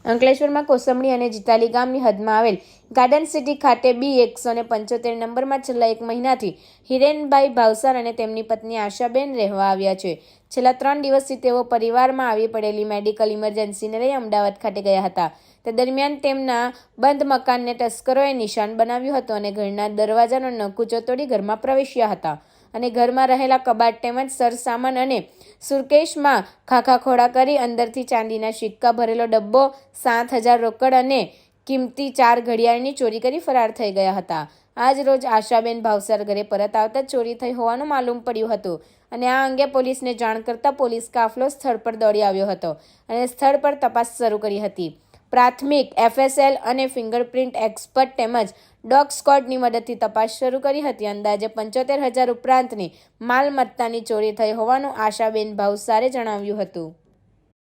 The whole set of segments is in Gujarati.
અંકલેશ્વરમાં કોસંબડી અને જીતાલી ગામની હદમાં આવેલ ગાર્ડન સિટી ખાતે B175 નંબરમાં છેલ્લા 1 મહિનાથી હિરેનભાઈ ભાવસાર અને તેમની પત્ની આશાબેન રહેવા આવ્યા છે. છેલ્લા 3 દિવસથી તેઓ પરિવારમાં આવી પડેલી મેડિકલ ઇમરજન્સીને લઈ અમદાવાદ ખાતે ગયા હતા. તે દરમિયાન તેમના બંધ મકાનને તસ્કરોએ નિશાન બનાવ્યું હતું અને ઘરના દરવાજાનો નકુચો તોડી ઘરમાં પ્રવેશ્યા હતા અને ઘરમાં રહેલા કબાટ તેમજ સરસામાન અને સુરકેશમાં ખાખાખોડા કરી અંદરથી ચાંદીના સિક્કા ભરેલો ડબ્બો, 7,000 રોકડ અને કિંમતી 4 ઘડિયાળની ચોરી કરી ફરાર થઈ ગયા હતા. આજ રોજ આશાબેન ભાવસાર ઘરે પરત આવતા ચોરી થઈ હોવાનું માલુમ પડ્યું હતું અને આ અંગે પોલીસને જાણ કરતા પોલીસ કાફલો સ્થળ પર દોડી આવ્યો હતો અને સ્થળ પર તપાસ શરૂ કરી હતી. પ્રાથમિક FSL અને ફિંગરપ્રિન્ટ એક્સપર્ટ તેમજ ડોગ સ્ક્વોડની મદદથી તપાસ શરૂ કરી હતી. અંદાજે 75,000 ઉપરાંતની માલમત્તાની ચોરી થઈ હોવાનું આશાબેન ભાવસારે જણાવ્યું હતું.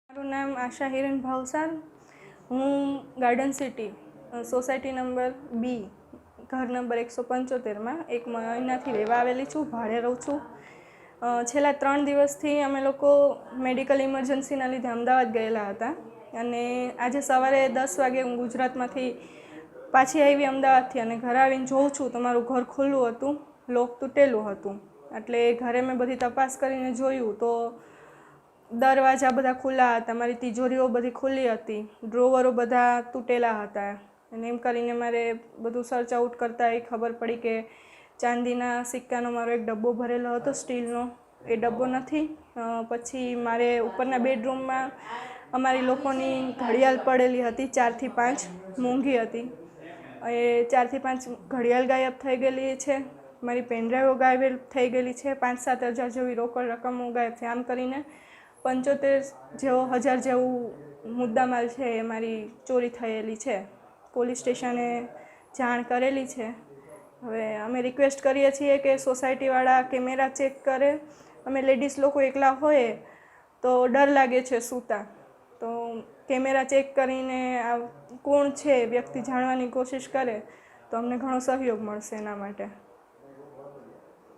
મારું નામ આશા હિરેન ભાવસાર. હું garden city society number B ઘર નંબર 175માં 1 મહિનાથી રહેવા આવેલી છું. ભાડે રહું છું. છેલ્લા 3 દિવસથી અમે લોકો મેડિકલ ઇમરજન્સીના લીધે અમદાવાદ ગયેલા હતા અને આજે સવારે 10 વાગે હું ગુજરાતમાંથી પાછી આવી અમદાવાદથી અને ઘરે આવીને જોઉં છું તો મારું ઘર ખુલ્લું હતું, લોક તૂટેલું હતું. એટલે ઘરે મેં બધી તપાસ કરીને જોયું તો દરવાજા બધા ખુલ્લા હતા, મારી તિજોરીઓ બધી ખુલ્લી હતી, ડ્રોવરો બધા તૂટેલા હતા અને એમ કરીને મારે બધું સર્ચ આઉટ કરતાં એ ખબર પડી કે ચાંદીના સિક્કાનો મારો એક ડબ્બો ભરેલો હતો સ્ટીલનો, એ ડબ્બો નથી. પછી મારે ઉપરના બેડરૂમમાં અમારી લોકોની ઘડિયાળ પડેલી હતી 4 થી 5 મોંઘી હતી. એ 4 થી 5 ઘડિયાળ ગાયબ થઈ ગયેલી છે. મારી પેનડ્રાઈવો ગાયબ થઈ ગયેલી છે. 5-7 હજાર જેવી રોકડ રકમો ગાયબ છે. આમ કરીને 75,000 જેવું મુદ્દામાલ છે એ મારી ચોરી થયેલી છે. પોલીસ સ્ટેશને જાણ કરેલી છે. હવે અમે રિક્વેસ્ટ કરીએ છીએ કે સોસાયટીવાળા કેમેરા ચેક કરે. અમે લેડીઝ લોકો એકલા હોય તો ડર લાગે છે સૂતા, તો કેમેરા ચેક કરીને આ કોણ છે વ્યક્તિ જાણવાની કોશિશ કરે તો અમને ઘણો સહયોગ મળશે એના માટે.